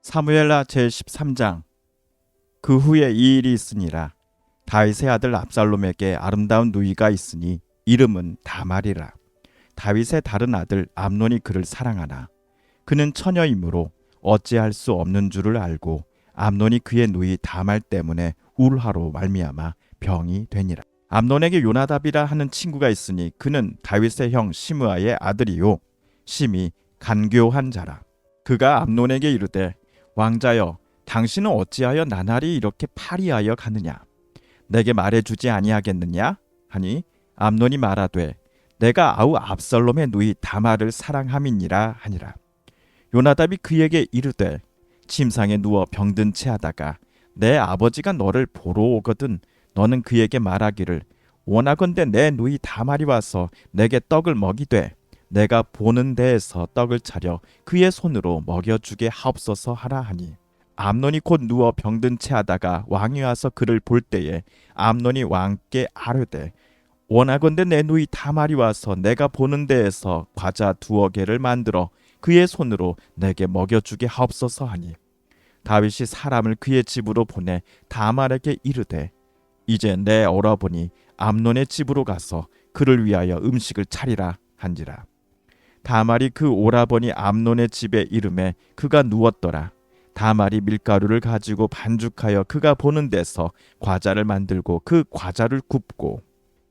사무엘하 제13장. 그 후에 이 일이 있으니라. 다윗의 아들 압살롬에게 아름다운 누이가 있으니 이름은 다말이라. 다윗의 다른 아들 암논이 그를 사랑하나 그는 처녀이므로 어찌할 수 없는 줄을 알고 암논이 그의 누이 다말 때문에 울화로 말미암아 병이 되니라. 암논에게 요나답이라 하는 친구가 있으니 그는 다윗의 형 시므아의 아들이요 심히 간교한 자라. 그가 암논에게 이르되 왕자여, 당신은 어찌하여 나날이 이렇게 파리하여 가느냐? 내게 말해주지 아니하겠느냐? 하니 암논이 말하되 내가 아우 압살롬의 누이 다말을 사랑함이니라 하니라. 요나답이 그에게 이르되 침상에 누워 병든 채하다가 내 아버지가 너를 보러 오거든 너는 그에게 말하기를 원하건대 내 누이 다말이 와서 내게 떡을 먹이되 내가 보는 데에서 떡을 차려 그의 손으로 먹여주게 하옵소서 하라 하니 암논이 곧 누워 병든 채하다가 왕이 와서 그를 볼 때에 암논이 왕께 아뢰되 원하건대 내 누이 다말이 와서 내가 보는 데에서 과자 2개를 만들어 그의 손으로 내게 먹여주게 하옵소서 하니 다윗이 사람을 그의 집으로 보내 다말에게 이르되 이제 내 오라버니 암논의 집으로 가서 그를 위하여 음식을 차리라 한지라. 다말이 그 오라버니 암논의 집에 이름에 그가 누웠더라. 다말이 밀가루를 가지고 반죽하여 그가 보는 데서 과자를 만들고 그 과자를 굽고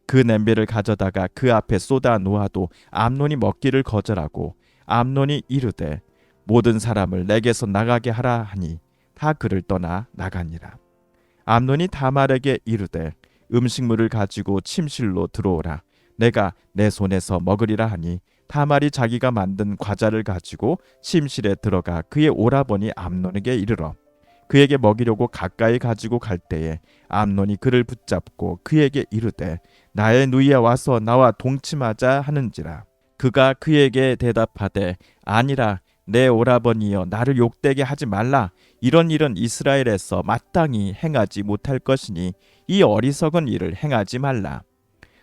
그 냄비를 가져다가 그 앞에 쏟아 놓아도 암논이 먹기를 거절하고 암논이 이르되 모든 사람을 내게서 나가게 하라 하니 다 그를 떠나 나가니라. 암논이 다말에게 이르되 음식물을 가지고 침실로 들어오라. 내가 내 손에서 먹으리라 하니 다말이 자기가 만든 과자를 가지고 침실에 들어가 그의 오라버니 암논에게 이르러 그에게 먹이려고 가까이 가지고 갈 때에 암논이 그를 붙잡고 그에게 이르되 나의 누이야 와서 나와 동침하자 하는지라. 그가 그에게 대답하되 아니라 내 오라버니여 나를 욕되게 하지 말라. 이런 일은 이스라엘에서 마땅히 행하지 못할 것이니 이 어리석은 일을 행하지 말라.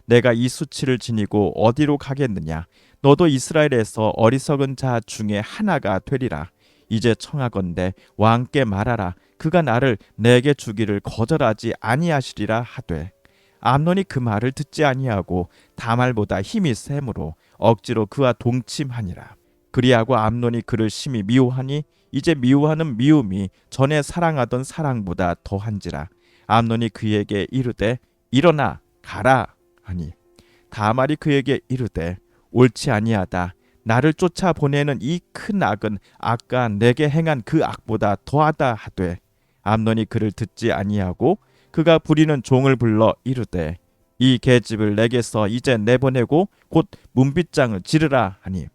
내가 이 수치를 지니고 어디로 가겠느냐? 너도 이스라엘에서 어리석은 자 중에 하나가 되리라. 이제 청하건대 왕께 말하라. 그가 나를 내게 주기를 거절하지 아니하시리라 하되 암논이 그 말을 듣지 아니하고 다말보다 힘이 세므로 억지로 그와 동침하니라. 그리하고 암논이 그를 심히 미워하니 이제 미워하는 미움이 전에 사랑하던 사랑보다 더한지라. 암논이 그에게 이르되 일어나 가라 하니 다말이 그에게 이르되 옳지 아니하다. 나를 쫓아 보내는 이 큰 악은 아까 내게 행한 그 악보다 더하다 하되 암논이 그를 듣지 아니하고 그가 부리는 종을 불러 이르되 이 계집을 내게서 이제 내보내고 곧 문빗장을 지르라 하니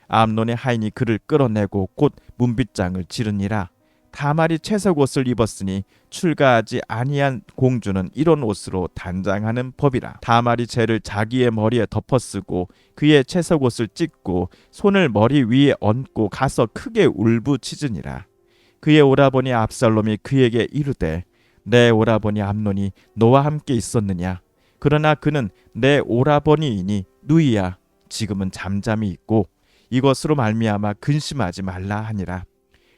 암논의 하인이 그를 끌어내고 곧 문빗장을 지르니라. 다말이 채색 옷을 입었으니 출가하지 아니한 공주는 이런 옷으로 단장하는 법이라. 다말이 재를 자기의 머리에 덮어쓰고 그의 채색 옷을 찢고 손을 머리 위에 얹고 가서 크게 울부짖으니라. 그의 오라버니 압살롬이 그에게 이르되 내 오라버니 암논이 너와 함께 있었느냐? 그러나 그는 내 오라버니이니 누이야. 지금은 잠잠히 있고 이것으로 말미암아 근심하지 말라 하니라.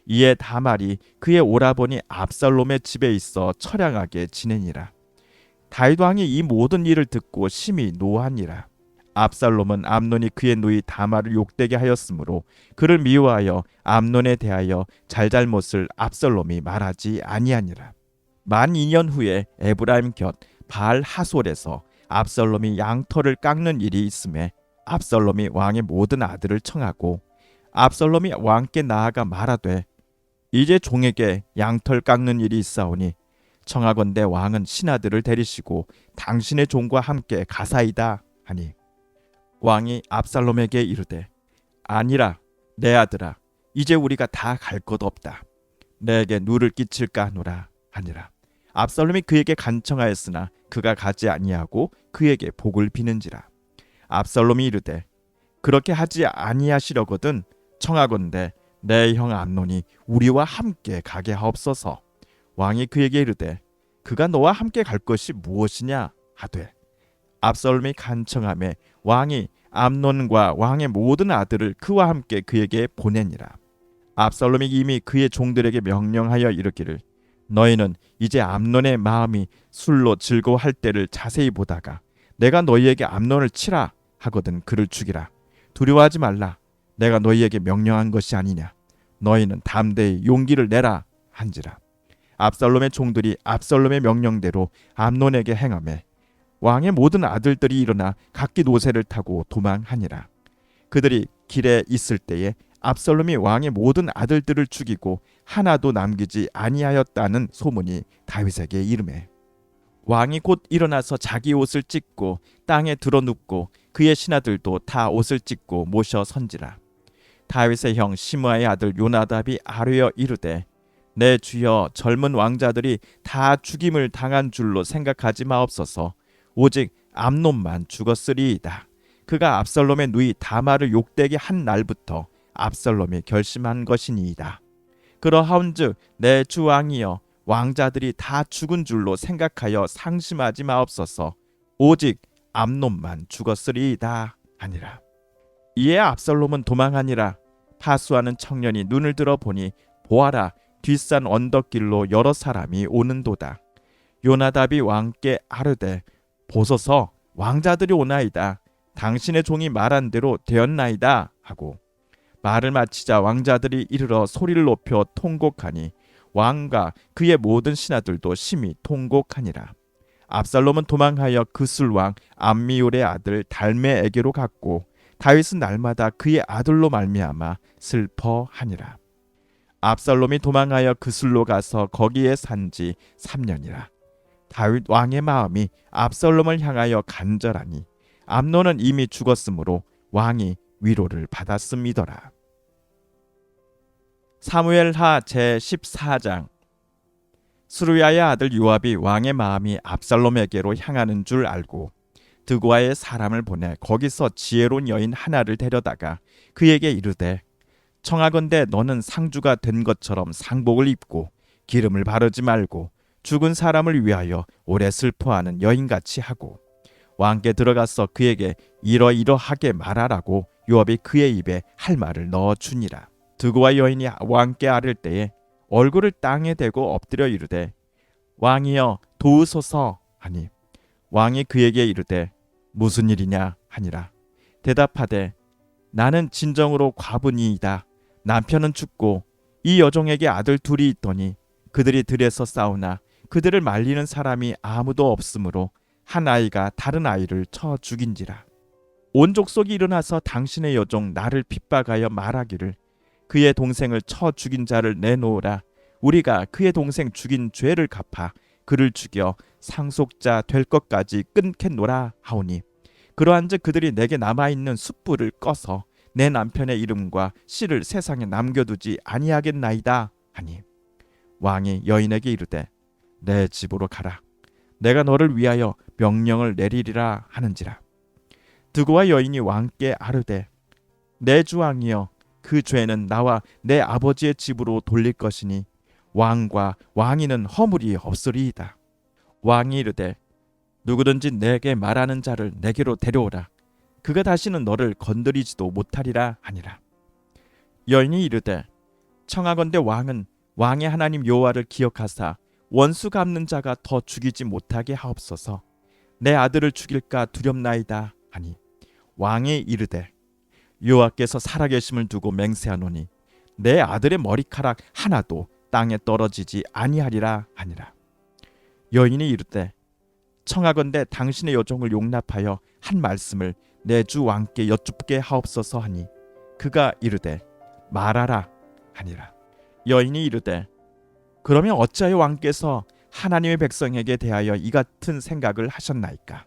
이에 다말이 그의 오라버니 압살롬의 집에 있어 처량하게 지내니라. 다윗 왕이 이 모든 일을 듣고 심히 노하니라. 압살롬은 암논이 그의 누이 다말을 욕되게 하였으므로 그를 미워하여 암논에 대하여 잘잘못을 압살롬이 말하지 아니하니라. 만 2년 후에 에브라임 곁 바알 하솔에서 압살롬이 양털을 깎는 일이 있음에 압살롬이 왕의 모든 아들을 청하고 압살롬이 왕께 나아가 말하되 이제 종에게 양털 깎는 일이 있사오니 청하건대 왕은 신하들을 데리시고 당신의 종과 함께 가사이다 하니 왕이 압살롬에게 이르되 아니라 내 아들아 이제 우리가 다 갈 것 없다. 내게 누를 끼칠까 하노라 하니라. 압살롬이 그에게 간청하였으나 그가 가지 아니하고 그에게 복을 비는지라. 압살롬이 이르되 그렇게 하지 아니하시려거든 청하건대 내 형 암논이 우리와 함께 가게 하옵소서. 왕이 그에게 이르되 그가 너와 함께 갈 것이 무엇이냐 하되 압살롬이 간청하매 왕이 암논과 왕의 모든 아들을 그와 함께 그에게 보내니라. 압살롬이 이미 그의 종들에게 명령하여 이르기를 너희는 이제 암논의 마음이 술로 즐거워할 때를 자세히 보다가 내가 너희에게 암논을 치라 하거든 그를 죽이라. 두려워하지 말라. 내가 너희에게 명령한 것이 아니냐. 너희는 담대히 용기를 내라 한지라. 압살롬의 종들이 압살롬의 명령대로 암논에게 행하매 왕의 모든 아들들이 일어나 각기 노새를 타고 도망하니라. 그들이 길에 있을 때에 압살롬이 왕의 모든 아들들을 죽이고 하나도 남기지 아니하였다는 소문이 다윗에게 이르매 왕이 곧 일어나서 자기 옷을 찢고 땅에 드러눕고 그의 신하들도 다 옷을 찢고 모셔 선지라. 다윗의 형 시므아의 아들 요나답이 아뢰어 이르되 내 주여 젊은 왕자들이 다 죽임을 당한 줄로 생각하지 마옵소서. 오직 암논만 죽었으리이다. 그가 압살롬의 누이 다말을 욕되게 한 날부터 압살롬이 결심한 것이니이다. 그러하온즉 내 주 왕이여 왕자들이 다 죽은 줄로 생각하여 상심하지 마옵소서. 오직 암논만 죽었으리이다 하니라. 이에 압살롬은 도망하니라. 파수하는 청년이 눈을 들어 보니 보아라 뒷산 언덕길로 여러 사람이 오는도다. 요나답이 왕께 아르되 보소서 왕자들이 오나이다. 당신의 종이 말한 대로 되었나이다 하고 말을 마치자 왕자들이 이르러 소리를 높여 통곡하니 왕과 그의 모든 신하들도 심히 통곡하니라. 압살롬은 도망하여 그술왕 암미울의 아들 달메에게로 갔고 다윗은 날마다 그의 아들로 말미암아 슬퍼하니라. 압살롬이 도망하여 그술로 가서 거기에 산지 3년이라. 다윗 왕의 마음이 압살롬을 향하여 간절하니 암논은 이미 죽었으므로 왕이 위로를 받았음이더라. 사무엘하 제14장. 스루야의 아들 요압이 왕의 마음이 압살롬에게로 향하는 줄 알고 드고아의 사람을 보내 거기서 지혜로운 여인 하나를 데려다가 그에게 이르되 청하건대 너는 상주가 된 것처럼 상복을 입고 기름을 바르지 말고 죽은 사람을 위하여 오래 슬퍼하는 여인같이 하고 왕께 들어가서 그에게 이러이러하게 말하라고 요압이 그의 입에 할 말을 넣어주니라. 드고아 여인이 왕께 아를 때에 얼굴을 땅에 대고 엎드려 이르되 왕이여 도우소서 하니 왕이 그에게 이르되 무슨 일이냐 하니라. 대답하되 나는 진정으로 과부니이다. 남편은 죽고 이 여종에게 아들 둘이 있더니 그들이 들에서 싸우나 그들을 말리는 사람이 아무도 없으므로 한 아이가 다른 아이를 쳐 죽인지라. 온 족속이 일어나서 당신의 여종 나를 핍박하여 말하기를 그의 동생을 쳐 죽인 자를 내놓으라. 우리가 그의 동생 죽인 죄를 갚아 그를 죽여 상속자 될 것까지 끊겠노라 하오니 그러한즉 그들이 내게 남아있는 숯불을 꺼서 내 남편의 이름과 씨를 세상에 남겨두지 아니하겠나이다 하니 왕이 여인에게 이르되 내 집으로 가라. 내가 너를 위하여 명령을 내리리라 하는지라. 드고와 여인이 왕께 아르되 내 주 왕이여 그 죄는 나와 내 아버지의 집으로 돌릴 것이니 왕과 왕이는 허물이 없으리이다. 왕이 이르되 누구든지 내게 말하는 자를 내게로 데려오라. 그가 다시는 너를 건드리지도 못하리라 하니라. 여인이 이르되 청하건대 왕은 왕의 하나님 여호와를 기억하사 원수 갚는 자가 더 죽이지 못하게 하옵소서. 내 아들을 죽일까 두렵나이다 하니 왕이 이르되 여호와께서 살아계심을 두고 맹세하노니 내 아들의 머리카락 하나도 땅에 떨어지지 아니하리라 하니라. 여인이 이르되 청하건대 당신의 여종을 용납하여 한 말씀을 내 주 왕께 여쭙게 하옵소서 하니 그가 이르되 말하라 하니라. 여인이 이르되 그러면 어찌하여 왕께서 하나님의 백성에게 대하여 이 같은 생각을 하셨나이까?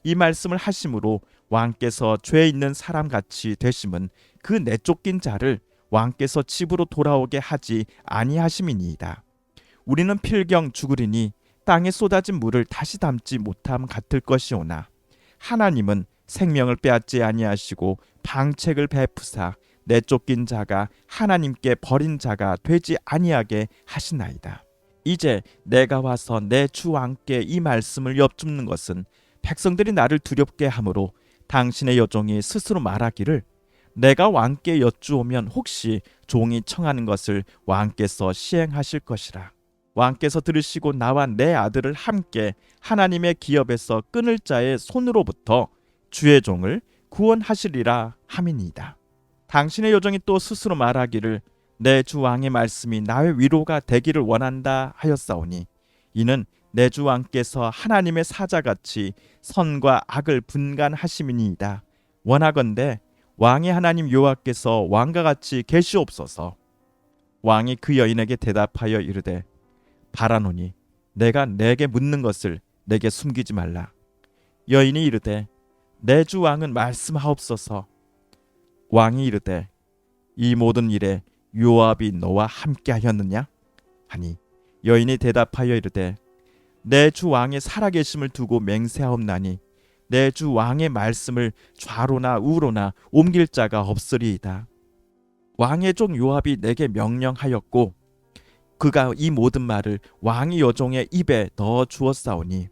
이 말씀을 하심으로 왕께서 죄 있는 사람같이 되심은 그 내쫓긴 자를 왕께서 집으로 돌아오게 하지 아니하심이니이다. 우리는 필경 죽으리니 땅에 쏟아진 물을 다시 담지 못함 같을 것이오나 하나님은 생명을 빼앗지 아니하시고 방책을 베푸사 내쫓긴 자가 하나님께 버린 자가 되지 아니하게 하시나이다. 이제 내가 와서 내 주 왕께 이 말씀을 여쭙는 것은 백성들이 나를 두렵게 하므로 당신의 여종이 스스로 말하기를 내가 왕께 여쭈오면 혹시 종이 청하는 것을 왕께서 시행하실 것이라. 왕께서 들으시고 나와 내 아들을 함께 하나님의 기업에서 끊을 자의 손으로부터 주의 종을 구원하시리라 함이니이다. 당신의 요정이 또 스스로 말하기를 내 주 왕의 말씀이 나의 위로가 되기를 원한다 하였사오니 이는 내 주 왕께서 하나님의 사자같이 선과 악을 분간하심이니이다. 원하건대 왕의 하나님 여호와께서 왕과 같이 계시옵소서. 왕이 그 여인에게 대답하여 이르되 바라노니 내가 내게 묻는 것을 내게 숨기지 말라. 여인이 이르되 내 주 왕은 말씀하옵소서. 왕이 이르되 이 모든 일에 요압이 너와 함께하였느냐 하니 여인이 대답하여 이르되 내 주 왕의 살아계심을 두고 맹세하옵나니 내 주 왕의 말씀을 좌로나 우로나 옮길 자가 없으리이다. 왕의 종 요압이 내게 명령하였고 그가 이 모든 말을 왕의 여종의 입에 넣어 주었사오니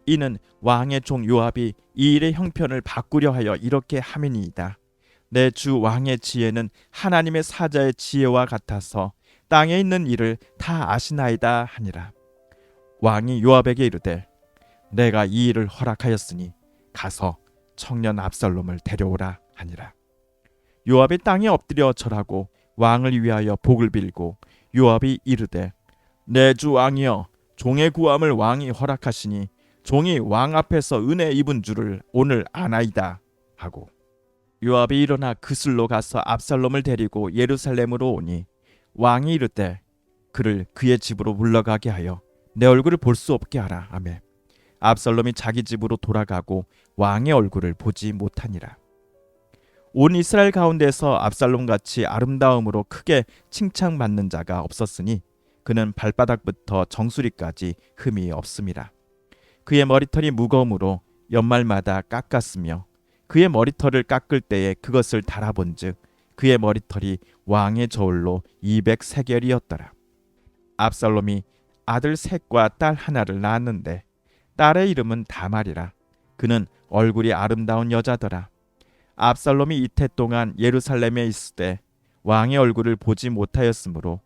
이는 왕의 종 요압이 이 일의 형편을 바꾸려 하여 이렇게 함이니이다. 내 주 왕의 지혜는 하나님의 사자의 지혜와 같아서 땅에 있는 일을 다 아시나이다 하니라. 왕이 요압에게 이르되 내가 이 일을 허락하였으니 가서 청년 압살롬을 데려오라 하니라. 요압이 땅에 엎드려 절하고 왕을 위하여 복을 빌고 요압이 이르되 내 주 왕이여 종의 구함을 왕이 허락하시니 종이 왕 앞에서 은혜 입은 줄을 오늘 아나이다 하고 요압이 일어나 그슬로 가서 압살롬을 데리고 예루살렘으로 오니 왕이 이르되 그를 그의 집으로 물러가게 하여 내 얼굴을 볼 수 없게 하라 하매 압살롬이 자기 집으로 돌아가고 왕의 얼굴을 보지 못하니라. 온 이스라엘 가운데서 압살롬같이 아름다움으로 크게 칭찬받는 자가 없었으니 그는 발바닥부터 정수리까지 흠이 없음이라. 그의 머리털이 무거움으로 연말마다 깎았으며 그의 머리털을 깎을 때에 그것을 달아본즉 그의 머리털이 왕의 저울로 200세겔이었더라. 압살롬이 아들 셋과 딸 하나를 낳았는데 딸의 이름은 다말이라. 그는 얼굴이 아름다운 여자더라. 압살롬이 이태 동안 예루살렘에 있을 때 왕의 얼굴을 보지 못하였으므로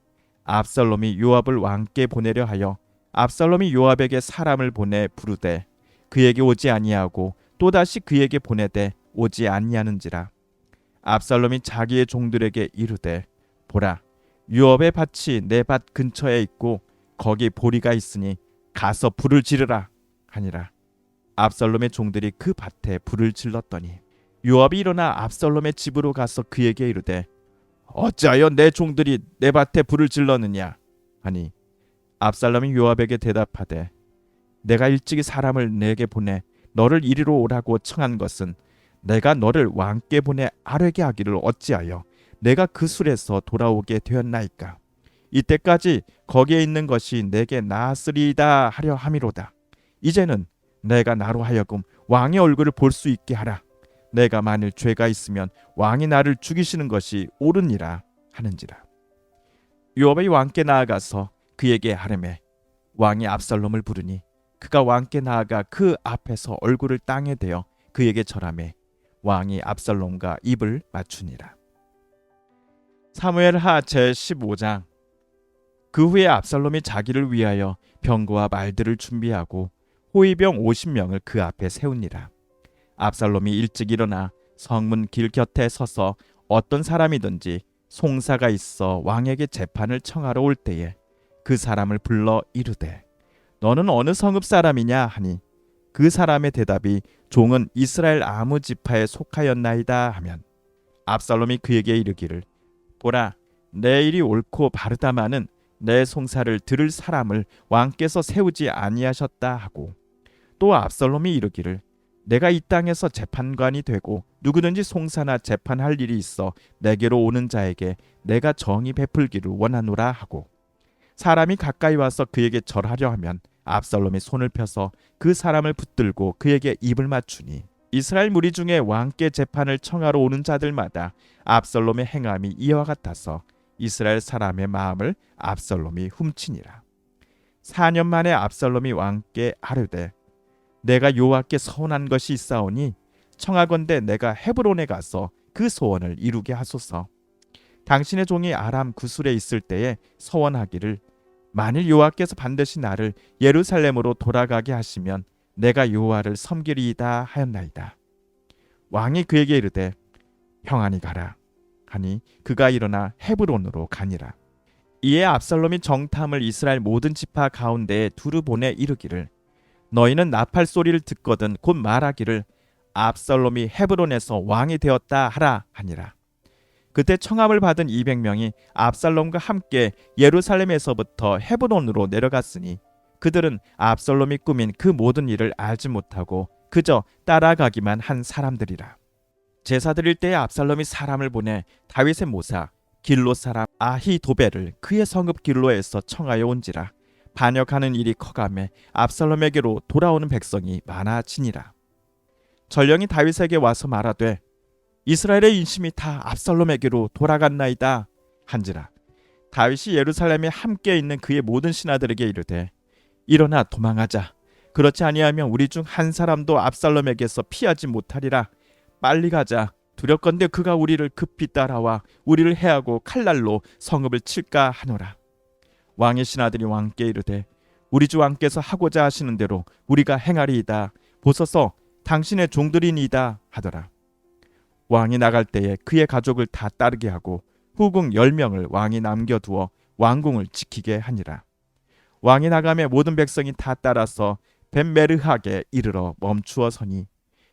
압살롬이 요압을 왕께 보내려 하여 압살롬이 요압에게 사람을 보내 부르되 그에게 오지 아니하고 또다시 그에게 보내되 오지 아니하는지라. 압살롬이 자기의 종들에게 이르되 보라 요압의 밭이 내 밭 근처에 있고 거기 보리가 있으니 가서 불을 지르라 하니라. 압살롬의 종들이 그 밭에 불을 질렀더니 요압이 일어나 압살롬의 집으로 가서 그에게 이르되 어찌하여 내 종들이 내 밭에 불을 질렀느냐 하니 압살롬이 요압에게 대답하되 내가 일찍이 사람을 내게 보내 너를 이리로 오라고 청한 것은 내가 너를 왕께 보내 아뢰게 하기를 어찌하여 내가 그 술에서 돌아오게 되었나이까. 이때까지 거기에 있는 것이 내게 나았으리이다 하려 함이로다. 이제는 내가 나로 하여금 왕의 얼굴을 볼 수 있게 하라. 내가 만일 죄가 있으면 왕이 나를 죽이시는 것이 옳으니라 하는지라. 요압이 왕께 나아가서 그에게 하려매 왕이 압살롬을 부르니 그가 왕께 나아가 그 앞에서 얼굴을 땅에 대어 그에게 절하매 왕이 압살롬과 입을 맞추니라. 사무엘하 제15장. 그 후에 압살롬이 자기를 위하여 병거와 말들을 준비하고 호위병 50명을 그 앞에 세우니라. 압살롬이 일찍 일어나 성문 길 곁에 서서 어떤 사람이든지 송사가 있어 왕에게 재판을 청하러 올 때에 그 사람을 불러 이르되 너는 어느 성읍 사람이냐 하니 그 사람의 대답이 종은 이스라엘 아무 지파에 속하였나이다 하면 압살롬이 그에게 이르기를 보라 내 일이 옳고 바르다마는 내 송사를 들을 사람을 왕께서 세우지 아니하셨다 하고 또 압살롬이 이르기를 내가 이 땅에서 재판관이 되고 누구든지 송사나 재판할 일이 있어 내게로 오는 자에게 내가 정의 베풀기를 원하노라 하고 사람이 가까이 와서 그에게 절하려 하면 압살롬이 손을 펴서 그 사람을 붙들고 그에게 입을 맞추니 이스라엘 무리 중에 왕께 재판을 청하러 오는 자들마다 압살롬의 행함이 이와 같아서 이스라엘 사람의 마음을 압살롬이 훔치니라. 4년 만에 압살롬이 왕께 아뢰되 내가 여호와께 서운한 것이 있사오니 청하건대 내가 헤브론에 가서 그 소원을 이루게 하소서. 당신의 종이 아람 구술에 있을 때에 서원하기를 만일 여호와께서 반드시 나를 예루살렘으로 돌아가게 하시면 내가 여호와를 섬기리이다 하였나이다. 왕이 그에게 이르되 평안히 가라 하니 그가 일어나 헤브론으로 가니라. 이에 압살롬이 정탐을 이스라엘 모든 지파 가운데에 두루 보내 이르기를 너희는 나팔 소리를 듣거든 곧 말하기를 압살롬이 헤브론에서 왕이 되었다 하라 하니라. 그때 청함을 받은 200명이 압살롬과 함께 예루살렘에서부터 헤브론으로 내려갔으니 그들은 압살롬이 꾸민 그 모든 일을 알지 못하고 그저 따라가기만 한 사람들이라. 제사 드릴 때에 압살롬이 사람을 보내 다윗의 모사 길로 사람 아히도벨을 그의 성읍 길로에서 청하여 온지라. 반역하는 일이 커가매 압살롬에게로 돌아오는 백성이 많아지니라. 전령이 다윗에게 와서 말하되 이스라엘의 인심이 다 압살롬에게로 돌아갔나이다 한지라. 다윗이 예루살렘에 함께 있는 그의 모든 신하들에게 이르되 일어나 도망하자. 그렇지 아니하면 우리 중 한 사람도 압살롬에게서 피하지 못하리라. 빨리 가자. 두렵건대 그가 우리를 급히 따라와 우리를 해하고 칼날로 성읍을 칠까 하노라. 왕의 신하들이 왕께 이르되 우리 주 왕께서 하고자 하시는 대로 우리가 행하리이다. 보소서 당신의 종들이니이다 하더라. 왕이 나갈 때에 그의 가족을 다 따르게 하고 후궁 10명을 왕이 남겨두어 왕궁을 지키게 하니라. 왕이 나가매 모든 백성이 다 따라서 벳메르하게 이르러 멈추어 서니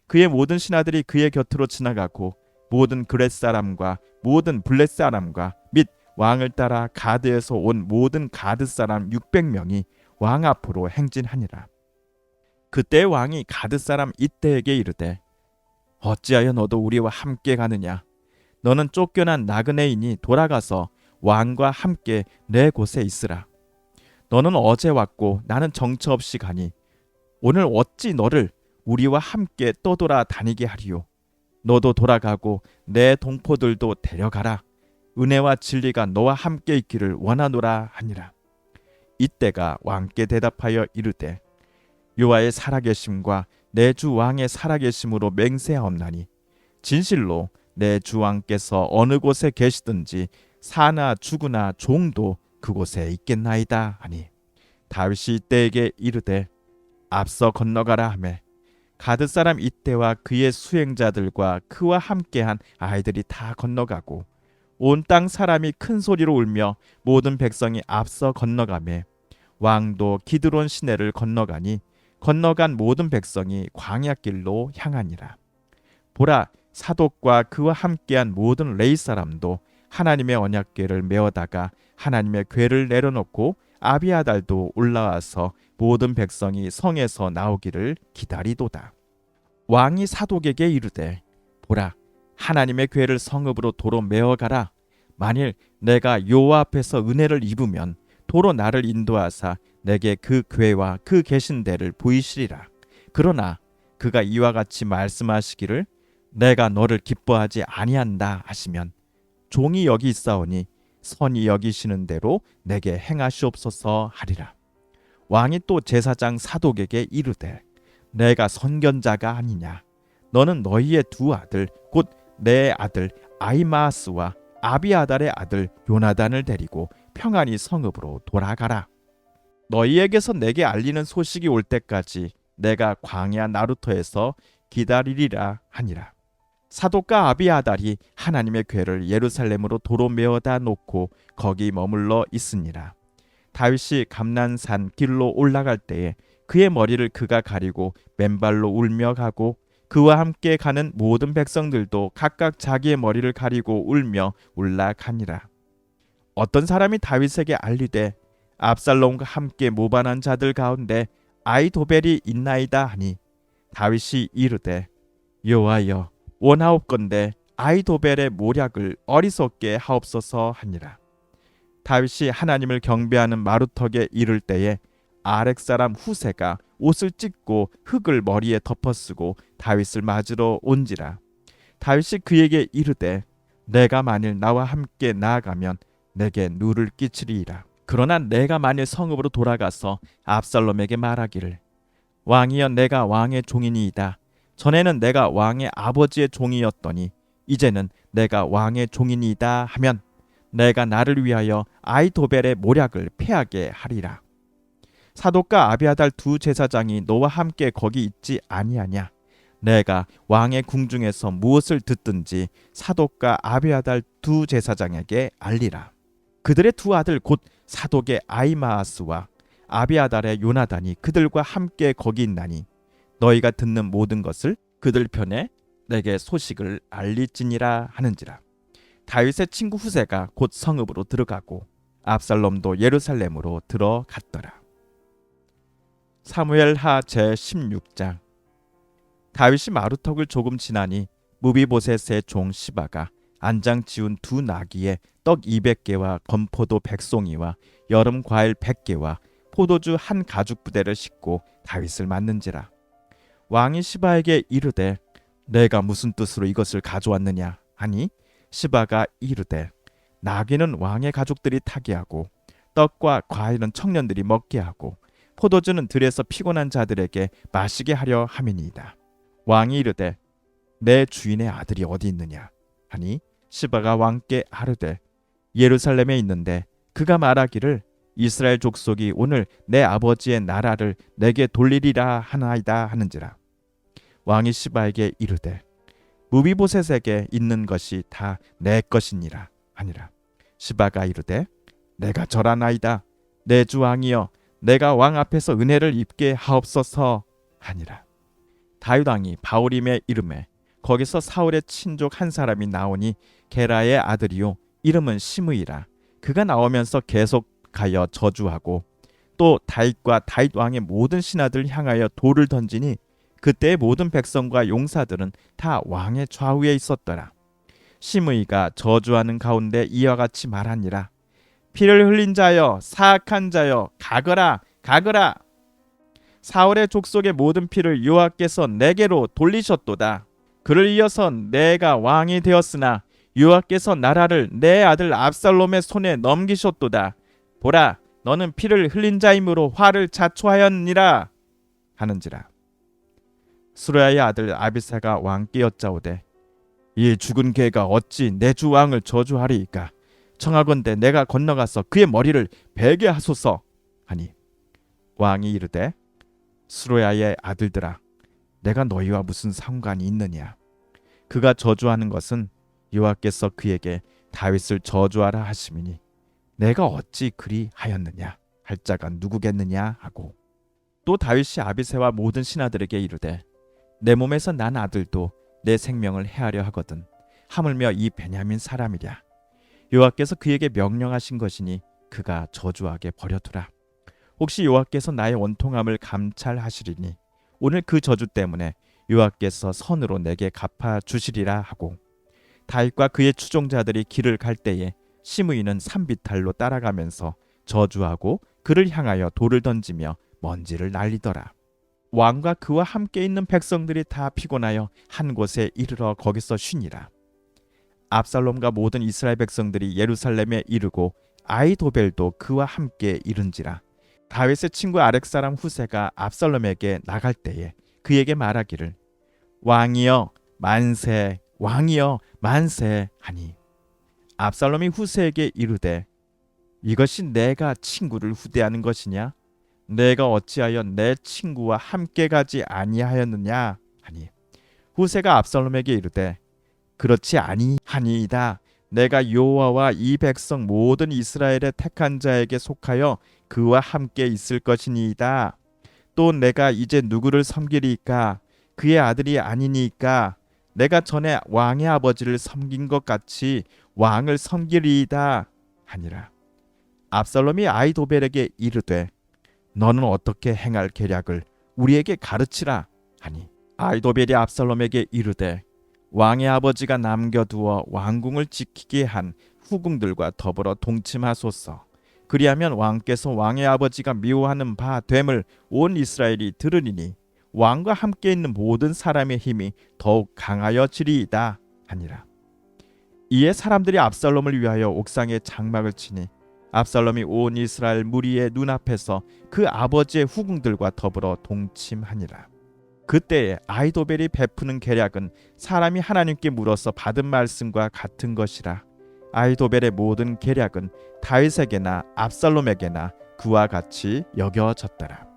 그의 모든 신하들이 그의 곁으로 지나가고 모든 그렛 사람과 모든 블렛 사람과 및 왕을 따라 가드에서 온 모든 가드 사람 600명이 왕 앞으로 행진하니라. 그때 왕이 가드 사람 이때에게 이르되 어찌하여 너도 우리와 함께 가느냐? 너는 쫓겨난 나그네이니 돌아가서 왕과 함께 내 곳에 있으라. 너는 어제 왔고 나는 정처 없이 가니 오늘 어찌 너를 우리와 함께 떠돌아 다니게 하리요? 너도 돌아가고 내 동포들도 데려가라. 은혜와 진리가 너와 함께 있기를 원하노라 하니라. 이때가 왕께 대답하여 이르되 여호와의 살아계심과 내 주 왕의 살아계심으로 맹세하옵나니 진실로 내 주 왕께서 어느 곳에 계시든지 사나 죽으나 종도 그곳에 있겠나이다 하니 다윗이 이때에게 이르되 앞서 건너가라 하매 가드 사람 이때와 그의 수행자들과 그와 함께한 아이들이 다 건너가고 온 땅 사람이 큰 소리로 울며 모든 백성이 앞서 건너가매 왕도 기드론 시내를 건너가니 건너간 모든 백성이 광야길로 향하니라. 보라 사독과 그와 함께한 모든 레위 사람도 하나님의 언약궤를 메어다가 하나님의 궤를 내려놓고 아비아달도 올라와서 모든 백성이 성에서 나오기를 기다리도다. 왕이 사독에게 이르되 보라 하나님의 궤를 성읍으로 도로 메어가라. 만일 내가 여호와 앞에서 은혜를 입으면 도로 나를 인도하사 내게 그 궤와 그 계신 데를 보이시리라. 그러나 그가 이와 같이 말씀하시기를 내가 너를 기뻐하지 아니한다 하시면 종이 여기 있사오니 선이 여기시는 대로 내게 행하시옵소서 하리라. 왕이 또 제사장 사독에게 이르되 내가 선견자가 아니냐? 너는 너희의 두 아들 곧 내 아들 아히마아스와 아비아달의 아들 요나단을 데리고 평안히 성읍으로 돌아가라. 너희에게서 내게 알리는 소식이 올 때까지 내가 광야 나루터에서 기다리리라 하니라. 사독과 아비아달이 하나님의 궤를 예루살렘으로 도로 메어다 놓고 거기 머물러 있으니라. 다윗이 감난산 길로 올라갈 때에 그의 머리를 그가 가리고 맨발로 울며 가고 그와 함께 가는 모든 백성들도 각각 자기의 머리를 가리고 울며 올라가니라. 어떤 사람이 다윗에게 알리되 압살롬과 함께 모반한 자들 가운데 아히도벨이 있나이다 하니 다윗이 이르되 여호와여 원하옵건대 아히도벨의 모략을 어리석게 하옵소서 하니라. 다윗이 하나님을 경배하는 마루턱에 이를 때에 아렉 사람 후세가 옷을 찢고 흙을 머리에 덮어쓰고 다윗을 맞으러 온지라. 다윗이 그에게 이르되 내가 만일 나와 함께 나아가면 내게 누를 끼치리이다. 그러나 내가 만일 성읍으로 돌아가서 압살롬에게 말하기를 왕이여 내가 왕의 종이니이다. 전에는 내가 왕의 아버지의 종이었더니 이제는 내가 왕의 종이니이다 하면 내가 나를 위하여 아히도벨의 모략을 패하게 하리라. 사독과 아비아달 두 제사장이 너와 함께 거기 있지 아니하냐? 내가 왕의 궁중에서 무엇을 듣든지 사독과 아비아달 두 제사장에게 알리라. 그들의 두 아들 곧 사독의 아히마아스와 아비아달의 요나단이 그들과 함께 거기 있나니 너희가 듣는 모든 것을 그들 편에 내게 소식을 알리지니라 하는지라. 다윗의 친구 후세가 곧 성읍으로 들어가고 압살롬도 예루살렘으로 들어갔더라. 사무엘하 제16장. 다윗이 마루턱을 조금 지나니 무비보셋의 종 시바가 안장 지운 두 나귀에 떡 200개와 건포도 100송이와 여름 과일 100개와 포도주 한 가죽 부대를 싣고 다윗을 맞는지라. 왕이 시바에게 이르되 내가 무슨 뜻으로 이것을 가져왔느냐 하니 시바가 이르되 나귀는 왕의 가족들이 타게 하고 떡과 과일은 청년들이 먹게 하고 포도주는 들에서 피곤한 자들에게 마시게 하려 함이니이다. 왕이 이르되 내 주인의 아들이 어디 있느냐 하니 시바가 왕께 아르되 예루살렘에 있는데 그가 말하기를 이스라엘 족속이 오늘 내 아버지의 나라를 내게 돌리리라 하나이다 하는지라. 왕이 시바에게 이르되 무비보셋에게 있는 것이 다 내 것이니라 하니라. 시바가 이르되 내가 절하나이다. 내 주 왕이여 내가 왕 앞에서 은혜를 입게 하옵소서 하니라. 다윗 왕이 바울임에 이름에 거기서 사울의 친족 한 사람이 나오니 게라의 아들이요 이름은 시므이라. 그가 나오면서 계속하여 저주하고 또 다윗과 다윗 왕의 모든 신하들 향하여 돌을 던지니 그때의 모든 백성과 용사들은 다 왕의 좌우에 있었더라. 시므이가 저주하는 가운데 이와 같이 말하니라. 피를 흘린 자여 사악한 자여 가거라 가거라. 사울의 족속의 모든 피를 여호와께서 내게로 돌리셨도다. 그를 이어서 내가 왕이 되었으나 여호와께서 나라를 내 아들 압살롬의 손에 넘기셨도다. 보라 너는 피를 흘린 자이므로 화를 자초하였느니라 하는지라. 수르야의 아들 아비새가 왕께 여짜오되 이 죽은 개가 어찌 내 주 왕을 저주하리이까? 청하건대 내가 건너가서 그의 머리를 베게 하소서 하니 왕이 이르되 수르야의 아들들아 내가 너희와 무슨 상관이 있느냐? 그가 저주하는 것은 여호와께서 그에게 다윗을 저주하라 하심이니 내가 어찌 그리 하였느냐 할 자가 누구겠느냐 하고 또 다윗이 아비새와 모든 신하들에게 이르되 내 몸에서 난 아들도 내 생명을 해하려 하거든 하물며 이 베냐민 사람이랴. 여호와께서 그에게 명령하신 것이니 그가 저주하게 버려두라. 혹시 여호와께서 나의 원통함을 감찰하시리니 오늘 그 저주 때문에 여호와께서 선으로 내게 갚아 주시리라 하고 다윗과 그의 추종자들이 길을 갈 때에 시므이는 산비탈로 따라가면서 저주하고 그를 향하여 돌을 던지며 먼지를 날리더라. 왕과 그와 함께 있는 백성들이 다 피곤하여 한 곳에 이르러 거기서 쉬니라. 압살롬과 모든 이스라엘 백성들이 예루살렘에 이르고 아히도벨도 그와 함께 이른지라. 다윗의 친구 아렉 사람 후세가 압살롬에게 나갈 때에 그에게 말하기를 왕이여 만세 왕이여 만세 하니 압살롬이 후세에게 이르되 이것이 내가 친구를 후대하는 것이냐? 내가 어찌하여 내 친구와 함께 가지 아니하였느냐 하니 후세가 압살롬에게 이르되 그렇지 아니하니이다. 내가 여호와와 이 백성 모든 이스라엘의 택한 자에게 속하여 그와 함께 있을 것이니이다. 또 내가 이제 누구를 섬기리이까? 그의 아들이 아니니까 내가 전에 왕의 아버지를 섬긴 것 같이 왕을 섬기리이다 하니라. 압살롬이 아히도벨에게 이르되 너는 어떻게 행할 계략을 우리에게 가르치라 하니 아히도벨이 압살롬에게 이르되 왕의 아버지가 남겨두어 왕궁을 지키게 한 후궁들과 더불어 동침하소서. 그리하면 왕께서 왕의 아버지가 미워하는 바 됨을 온 이스라엘이 들으리니 왕과 함께 있는 모든 사람의 힘이 더욱 강하여지리이다 하니라. 이에 사람들이 압살롬을 위하여 옥상에 장막을 치니 압살롬이 온 이스라엘 무리의 눈앞에서 그 아버지의 후궁들과 더불어 동침하니라. 그때에 아히도벨이 베푸는 계략은 사람이 하나님께 물어서 받은 말씀과 같은 것이라. 아히도벨의 모든 계략은 다윗에게나 압살롬에게나 그와 같이 여겨졌더라.